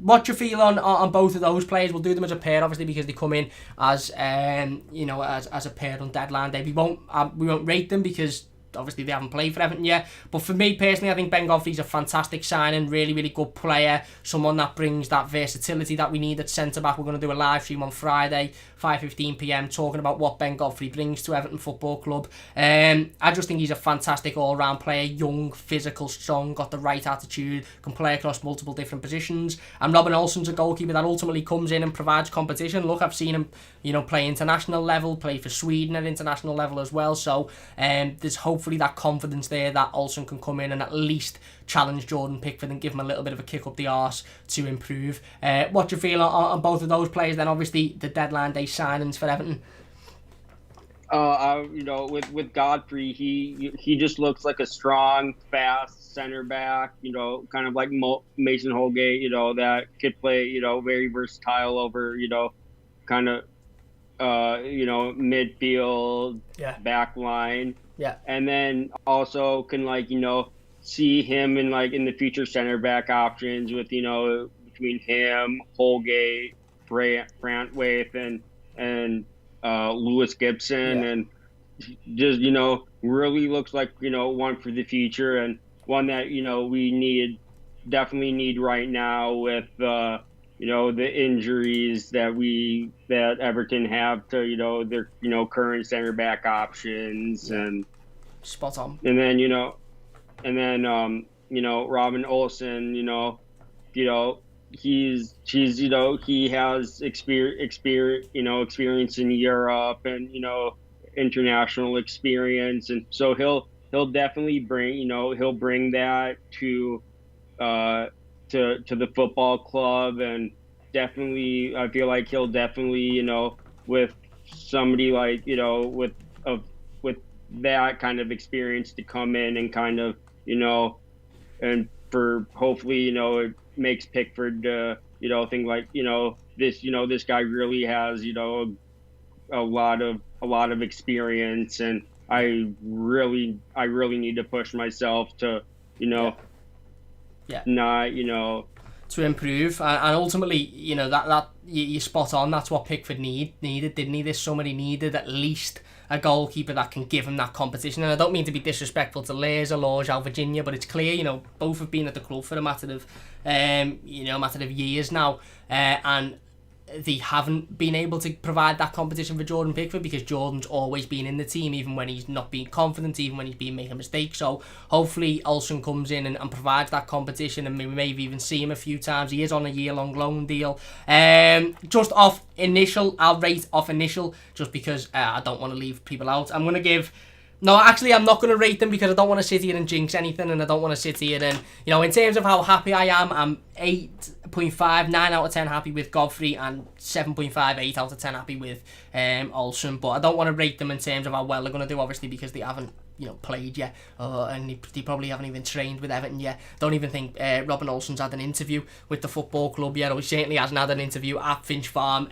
What do you feel on both of those players? We'll do them as a pair, obviously, because they come in as as a pair on deadline day. We won't rate them because obviously they haven't played for Everton yet. But for me personally, I think Ben Godfrey's a fantastic signing, really, really good player, someone that brings that versatility that we need at centre back. We're going to do a live stream on Friday, 5:15 PM, talking about what Ben Godfrey brings to Everton Football Club. I just think he's a fantastic all-round player, young, physical, strong, got the right attitude, can play across multiple different positions. And Robin Olsen's a goalkeeper that ultimately comes in and provides competition. Look, I've seen him, play international level, play for Sweden at international level as well. So there's hopefully that confidence there that Olsen can come in and at least challenge Jordan Pickford and give him a little bit of a kick up the arse to improve. What do you feel on both of those players then? Obviously the deadline day signings for Everton. With Godfrey, he just looks like a strong, fast center back, kind of like Mason Holgate, that could play, very versatile over, kind of midfield, back line. Yeah. And then also can see him in in the future center back options with, between him, Holgate, Brantwaite and Lewis Gibson, and just, really looks like, one for the future and one that, we definitely need right now with, the injuries that Everton have to, their, current center back options and spot on. And then, Robin Olsen, he has experience in Europe and, international experience. And so he'll definitely bring, he'll bring that to the football club, and definitely, I feel like he'll definitely, with somebody with that kind of experience to come in and kind of, and for hopefully, it makes Pickford, think this guy really has, a lot of experience, and I really need to push myself to, not, to improve, and ultimately, that you're spot on. That's what Pickford needed, didn't he? This summer he needed at least a goalkeeper that can give him that competition. And I don't mean to be disrespectful to Laird or João Virginia, but it's clear, both have been at the club for a matter of years now, and they haven't been able to provide that competition for Jordan Pickford, because Jordan's always been in the team, even when he's not being confident, even when he's been making mistakes. So hopefully Olsen comes in and provides that competition, and we may even see him a few times. He is on a year-long loan deal. Just off initial, I'll rate off initial, just because I don't want to leave people out. I'm going to give... No, actually, I'm not going to rate them, because I don't want to sit here and jinx anything, and I don't want to sit here and, you know, in terms of how happy I am, I'm 8.5, 9 out of 10 happy with Godfrey, and 7.5, 8 out of 10 happy with Olsen. But I don't want to rate them in terms of how well they're going to do, obviously, because they haven't, you know, played yet, and they probably haven't even trained with Everton yet. Don't even think Robin Olsen's had an interview with the football club yet, or he certainly hasn't had an interview at Finch Farm.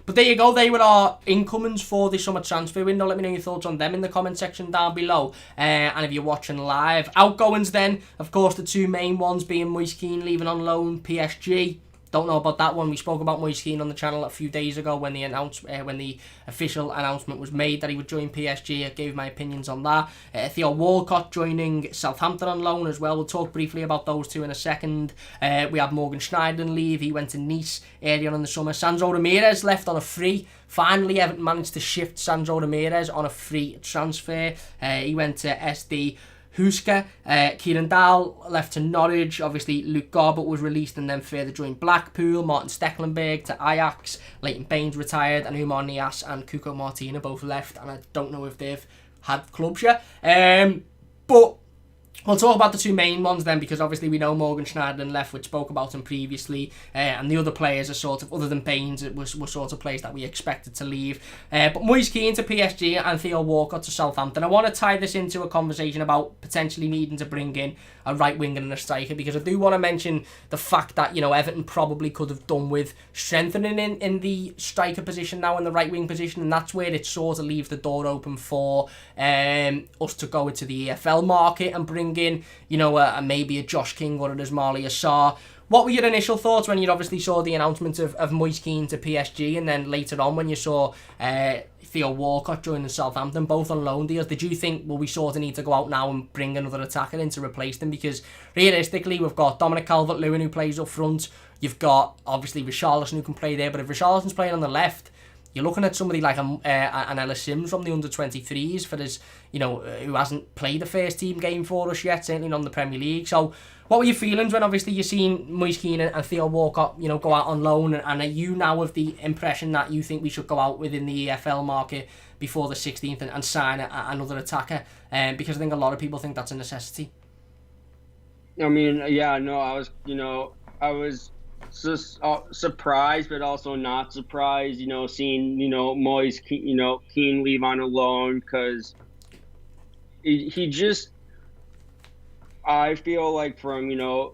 But there you go, they were our incomings for the summer transfer window. Let me know your thoughts on them in the comment section down below, and if you're watching live. Outgoings then, of course, the two main ones being Moise Kean leaving on loan, PSG. Don't know about that one. We spoke about Moise Kean on the channel a few days ago when the official announcement was made that he would join PSG. I gave my opinions on that. Theo Walcott joining Southampton on loan as well. We'll talk briefly about those two in a second. We have Morgan Schneiderlin leave. He went to Nice earlier on in the summer. Sandro Ramirez left on a free. Finally, Everton managed to shift Sandro Ramirez on a free transfer. He went to SD Huska. Kieran Dahl left to Norwich. Obviously, Luke Garbett was released and then further joined Blackpool. Martin Stecklenburg to Ajax. Leighton Baines retired, and Umar Nias and Cuco Martina both left, and I don't know if they've had clubs yet. But we'll talk about the two main ones then, because obviously we know Morgan Schneiderlin left, which spoke about him previously, and the other players are sort of, other than Baines, were sort of players that we expected to leave. But Moise Kean to PSG and Theo Walcott to Southampton. I want to tie this into a conversation about potentially needing to bring in a right winger and a striker, because I do want to mention the fact that, you know, Everton probably could have done with strengthening in the striker position now, in the right wing position, and that's where it sort of leaves the door open for us to go into the EFL market and bring in, you know, maybe a Josh King or an Ismaila Sarr. What were your initial thoughts when you obviously saw the announcement of Moise Kean to PSG, and then later on when you saw Theo Walcott joining Southampton, both on loan deals? Did you think, well, we sort of need to go out now and bring another attacker in to replace them? Because realistically, we've got Dominic Calvert-Lewin who plays up front. You've got, obviously, Richarlison who can play there, but if Richarlison's playing on the left, you're looking at somebody like an Ellis Sims from the under-23s for his, you know, who hasn't played a first team game for us yet, certainly not in the Premier League. So what were your feelings when obviously you're seeing Moise Kean and Theo Walcott, you know, go out on loan, and are you now of the impression that you think we should go out within the EFL market before the 16th and sign another attacker? Because I think a lot of people think that's a necessity. I mean, yeah, no, I was just surprised, but also not surprised, you know, seeing, you know, Moise Kean leave on a loan, because he just, I feel like from a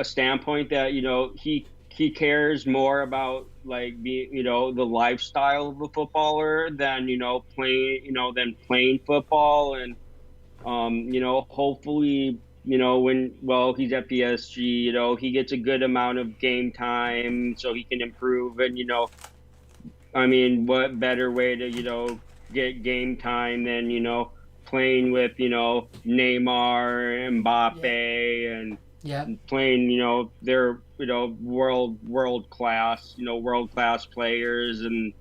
standpoint that, you know, he cares more about like being, you know, the lifestyle of a footballer than, you know, playing football. And you know, hopefully, you know, while he's at PSG, you know, he gets a good amount of game time so he can improve. And, you know, I mean, what better way to, you know, get game time than, you know, playing with, you know, Neymar, Mbappe, and playing, you know, they're, you know, world class players, and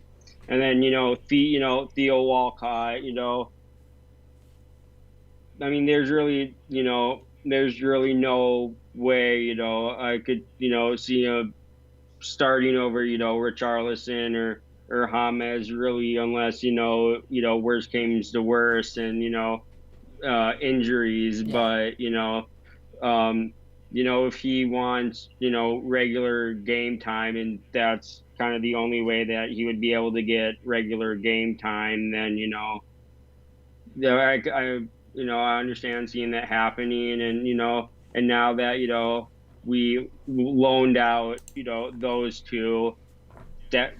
then, you know, Theo Walcott, you know, I mean, there's really no way, you know, I could, you know, see him starting over, you know, Richarlison or James, really, unless, you know, worst comes to worst, and, you know, injuries. But, you know, if he wants, you know, regular game time, and that's kind of the only way that he would be able to get regular game time, then, you know, I understand seeing that happening. And, you know, and now that, you know, we loaned out, you know, those two,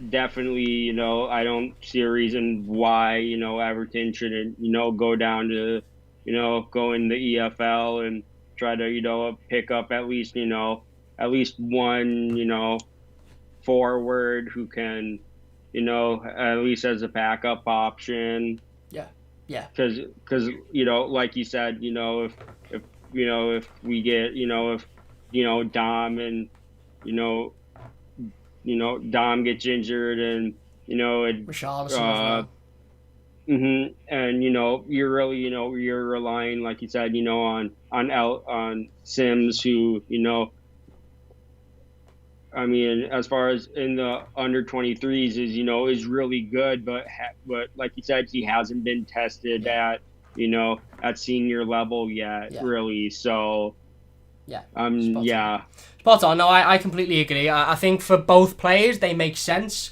definitely, you know, I don't see a reason why, you know, Everton shouldn't, you know, go down to, you know, go in the EFL and try to, you know, pick up at least one, you know, forward who can, you know, at least as a backup option. Yeah. Because you know, like you said, you know, if we get, you know, if, you know, Dom and, you know, Dom gets injured, and Richarlison as well. And you're really you're relying, like you said, on Sims, who I mean, as far as in the under 23s is really good, but like you said, he hasn't been tested at senior level yet, really. So Spot on. No, I completely agree. I think for both players, they make sense.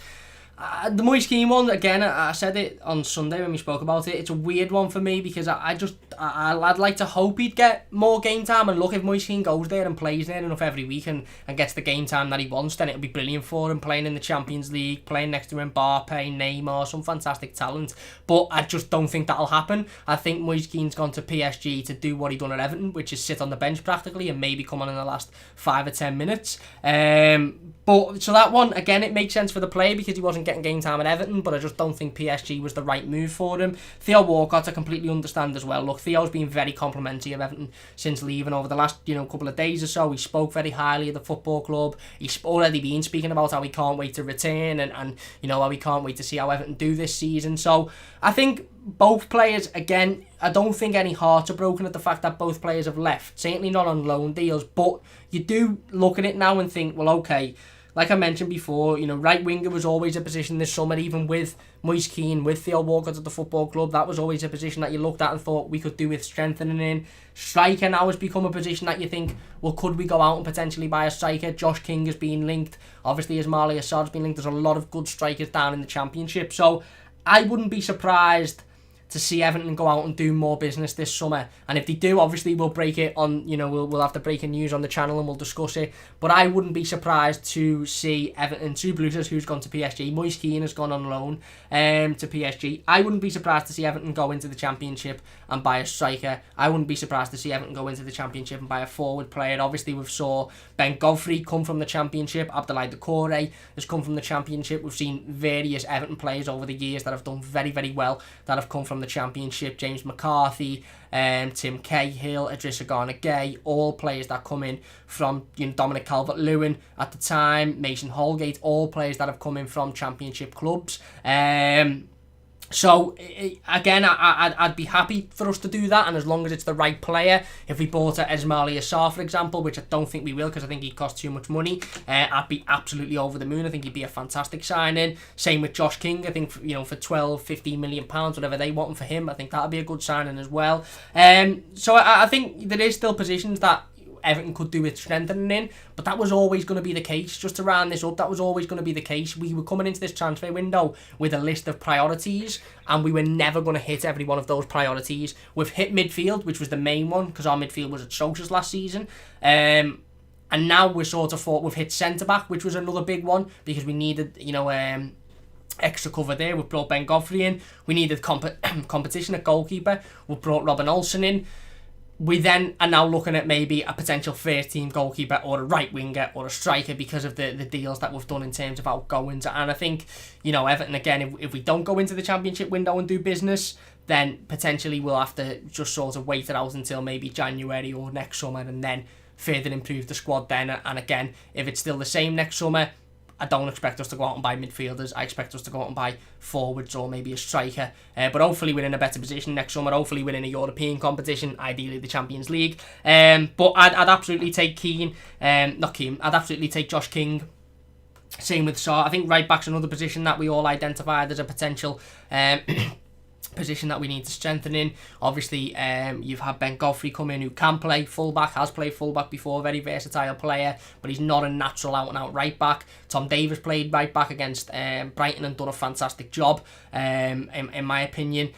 The Moise Kean one, again, I said it on Sunday when we spoke about it, it's a weird one for me because I'd like to hope he'd get more game time, and look, if Moise Kean goes there and plays there enough every week and gets the game time that he wants, then it'll be brilliant for him, playing in the Champions League, playing next to Mbappe, Neymar, some fantastic talent, but I just don't think that'll happen. I think Moise Kean's gone to PSG to do what he done at Everton, which is sit on the bench practically and maybe come on in the last 5 or 10 minutes. But so that one, again, it makes sense for the player because he wasn't getting game time at Everton, but I just don't think PSG was the right move for him. Theo Walcott, I completely understand as well. Look, Theo's been very complimentary of Everton since leaving over the last couple of days or so. He spoke very highly of the football club. He's already been speaking about how he can't wait to return and how he can't wait to see how Everton do this season. So I think both players, again, I don't think any hearts are broken at the fact that both players have left. Certainly not on loan deals, but you do look at it now and think, well, okay, like I mentioned before, right winger was always a position this summer, even with Moise Kean, with Theo Walcott at the football club. That was always a position that you looked at and thought we could do with strengthening in. Striker now has become a position that you think, well, could we go out and potentially buy a striker? Josh King has been linked. Obviously, Ismaila Assad's been linked. There's a lot of good strikers down in the Championship. So I wouldn't be surprised to see Everton go out and do more business this summer. And if they do, obviously we'll break it on, we'll have the breaking news on the channel and we'll discuss it. But I wouldn't be surprised to see Everton, two Blues who's gone to PSG. Moise Kean has gone on loan to PSG. I wouldn't be surprised to see Everton go into the Championship and buy a striker. I wouldn't be surprised to see Everton go into the Championship and buy a forward player. Obviously we've saw Ben Godfrey come from the Championship. Abdoulaye Doucoure has come from the Championship. We've seen various Everton players over the years that have done very, very well that have come from the Championship. James McCarthy, Tim Cahill, Idrissa Gana-Gueye, all players that come in from Dominic Calvert-Lewin at the time, Mason Holgate, all players that have come in from Championship clubs. So again, I'd be happy for us to do that, and as long as it's the right player. If we bought Ismaila Assar, for example, which I don't think we will because I think he'd cost too much money, I'd be absolutely over the moon. I think he'd be a fantastic signing. Same with Josh King. I think for 12, 15 million pounds, whatever they want for him, I think that'd be a good signing as well. So I think there is still positions that Everton could do with strengthening in, but that was always going to be the case. Just to round this up, that was always going to be the case. We were coming into this transfer window with a list of priorities, and we were never going to hit every one of those priorities. We've hit midfield, which was the main one, because our midfield was atrocious last season. And now we're sort of thought we've hit centre-back, which was another big one, because we needed, extra cover there. We've brought Ben Godfrey in. We needed competition at goalkeeper. We've brought Robin Olsen in. We then are now looking at maybe a potential first team goalkeeper or a right winger or a striker because of the deals that we've done in terms of outgoings. And I think, Everton, again, if we don't go into the Championship window and do business, then potentially we'll have to just sort of wait it out until maybe January or next summer and then further improve the squad then. And again, if it's still the same next summer, I don't expect us to go out and buy midfielders. I expect us to go out and buy forwards or maybe a striker. But hopefully we're in a better position next summer. Hopefully we're in a European competition, ideally the Champions League. But I'd absolutely take I'd absolutely take Josh King. Same with Sarr. I think right back's another position that we all identified as a potential position that we need to strengthen in. Obviously, you've had Ben Godfrey come in who can play fullback, has played fullback before, very versatile player, but he's not a natural out-and-out right back. Tom Davis played right back against Brighton and done a fantastic job, in my opinion.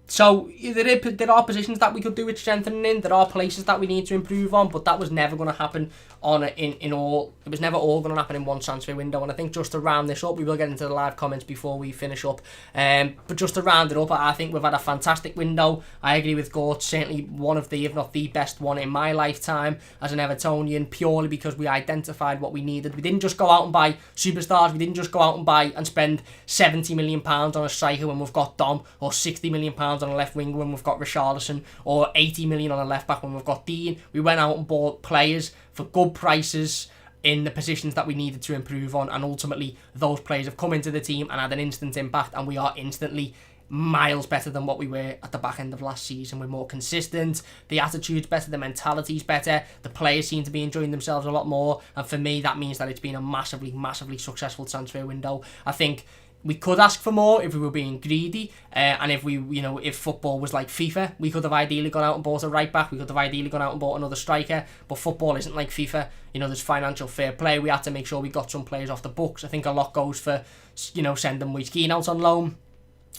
So there are positions that we could do with strengthening in. There are places that we need to improve on, but that was never going to happen it was never all going to happen in one transfer window. And I think just to round this up, we will get into the live comments before we finish up. But just to round it up, I think we've had a fantastic window. I agree with Gort, certainly one of the, if not the best one in my lifetime as an Evertonian, purely because we identified what we needed. We didn't just go out and buy superstars. We didn't just go out and buy and spend £70 million on a striker when we've got Dom, or £60 million on a left winger when we've got Richarlison, or £80 million on a left back when we've got Dean. We went out and bought players for good prices in the positions that we needed to improve on, and ultimately those players have come into the team and had an instant impact, and we are instantly miles better than what we were at the back end of last season. We're more consistent, the attitude's better, the mentality's better, the players seem to be enjoying themselves a lot more, and for me that means that it's been a massively successful transfer window. I think we could ask for more if we were being greedy, and if football was like FIFA, we could have ideally gone out and bought a right back, we could have ideally gone out and bought another striker, but football isn't like FIFA. There's financial fair play. We had to make sure we got some players off the books. I think a lot goes for, sending Moise Kean out on loan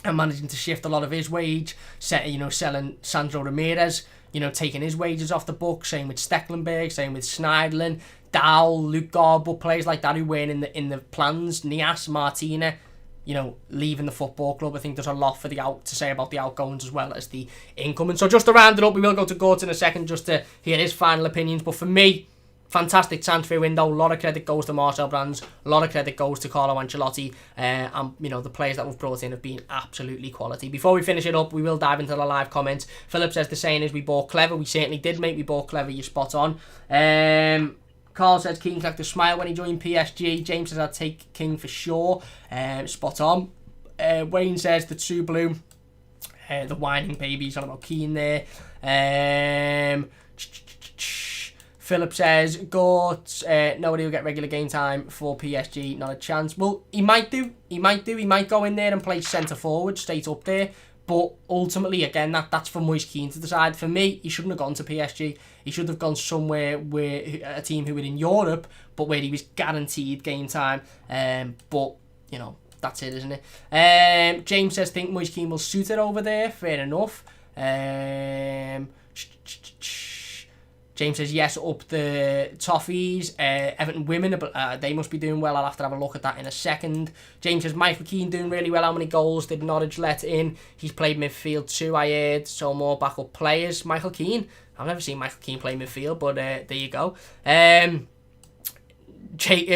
and managing to shift a lot of his wage, selling Sandro Ramirez, taking his wages off the book, same with Stecklenburg, same with Schneiderlin, Dowell, Luke Garbutt, players like that who weren't in the plans, Nias, Martina, leaving the football club. I think there's a lot to say about the outgoings as well as the incoming. So just to round it up, we will go to Gort in a second just to hear his final opinions. But for me, fantastic transfer window. A lot of credit goes to Marcel Brands. A lot of credit goes to Carlo Ancelotti. And the players that we've brought in have been absolutely quality. Before we finish it up, we will dive into the live comments. Philip says the saying is we bought clever. We certainly did, mate. We bought clever. You're spot on. Carl says King like to smile when he joined PSG. James says I'd take King for sure. Spot on. Wayne says the true blue. The whining baby's on about Keane there. Philip says Gort, nobody will get regular game time for PSG. Not a chance. Well, he might do. He might go in there and play centre forward straight up there. But ultimately, again, that's for Moise Kean to decide. For me, he shouldn't have gone to PSG. He should have gone somewhere where a team who were in Europe, but where he was guaranteed game time. But, that's it, isn't it? James says, think Moise Kean will suit it over there. Fair enough. James says, yes, up the Toffees. Everton women, they must be doing well. I'll have to have a look at that in a second. James says, Michael Keane doing really well. How many goals did Norwich let in? He's played midfield too, I heard. So more backup players. Michael Keane. I've never seen Michael Keane play midfield, but there you go.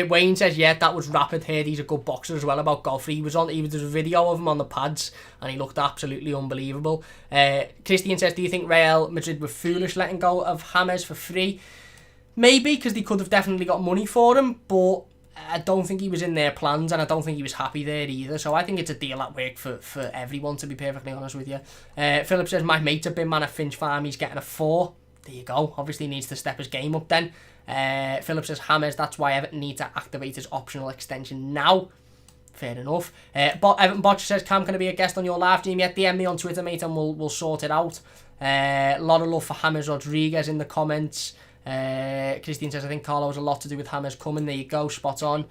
Wayne says, yeah, that was rapid. Heard he's a good boxer as well. About Godfrey, there's a video of him on the pads and he looked absolutely unbelievable. Christian says, do you think Real Madrid were foolish letting go of James for free? Maybe, because they could have definitely got money for him, but I don't think he was in their plans, and I don't think he was happy there either. So I think it's a deal that worked for everyone, to be perfectly honest with you. Philip says, my mate's a big man at Finch Farm, he's getting a 4. There you go. Obviously needs to step his game up then. Philip says, James, that's why Everton need to activate his optional extension now. Fair enough. But Everton Botcher says, Cam, can I be a guest on your live stream yet? DM me on Twitter, mate, and we'll sort it out. A lot of love for James Rodriguez in the comments. Christine says, I think Carlo has a lot to do with James coming. There you go, spot on.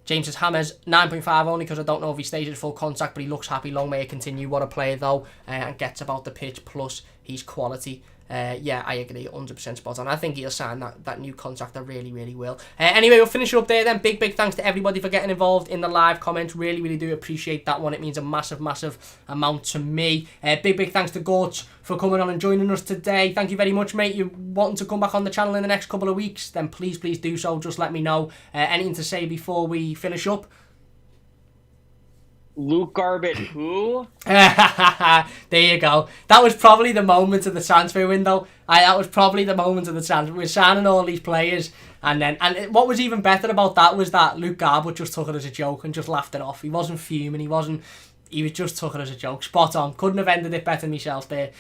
James says, James 9.5 only because I don't know if he stays at full contact, but he looks happy. Long may it continue. What a player though, and gets about the pitch, plus he's quality. Yeah, I agree, 100% spot on. I think he'll sign that new contract. I really, really will. Anyway, we'll finish it up there then. Big thanks to everybody for getting involved in the live comments. Really, really do appreciate that one. It means a massive amount to me. Big thanks to Gort for coming on and joining us today. Thank you very much, mate. You're wanting to come back on the channel in the next couple of weeks, then please do so. Just let me know. Anything to say before we finish up? Luke Garbutt, who? There you go. That was probably the moment of the transfer window. That was probably the moment of the transfer. We're signing all these players, and what was even better about that was that Luke Garbutt just took it as a joke and just laughed it off. He wasn't fuming. He was just took it as a joke. Spot on. Couldn't have ended it better myself there.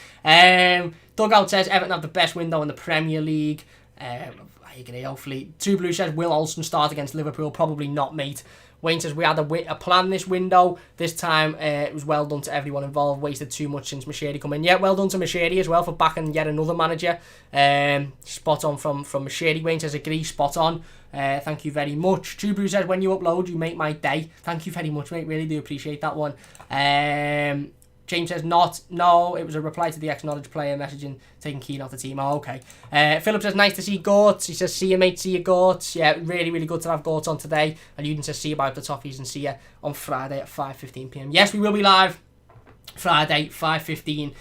Dugout says Everton have the best window in the Premier League. I agree, hopefully. Two Blue says, will Olsen start against Liverpool? Probably not, mate. Wayne says, we had a plan this window. This time, it was well done to everyone involved. Wasted too much since Machedi come in. Yeah, well done to Machedi as well for backing yet another manager. Spot on from Machedi. Wayne says, agree, spot on. Thank you very much. True Blue says, when you upload, you make my day. Thank you very much, mate. Really do appreciate that one. James says, no, it was a reply to the ex-Knowledge player messaging, taking Keane off the team. Oh, okay. Philip says, nice to see Gort. He says, see you, mate, see you, Gort. Yeah, really, really good to have Gort on today. And Uden says, see you about the Toffees and see you on Friday at 5:15 PM. Yes, we will be live Friday, 5:15.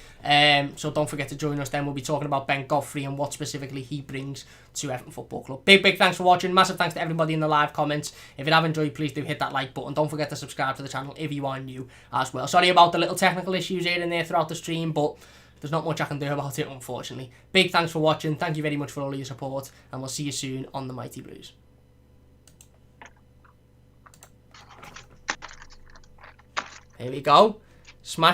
So don't forget to join us then. We'll be talking about Ben Godfrey and what specifically he brings to Everton Football Club. Big thanks for watching. Massive thanks to everybody in the live comments. If you have enjoyed, please do hit that like button. Don't forget to subscribe to the channel if you are new as well. Sorry about the little technical issues here and there throughout the stream, but there's not much I can do about it, unfortunately. Big thanks for watching. Thank you very much for all of your support, and we'll see you soon on the Mighty Blues. Here we go. Smash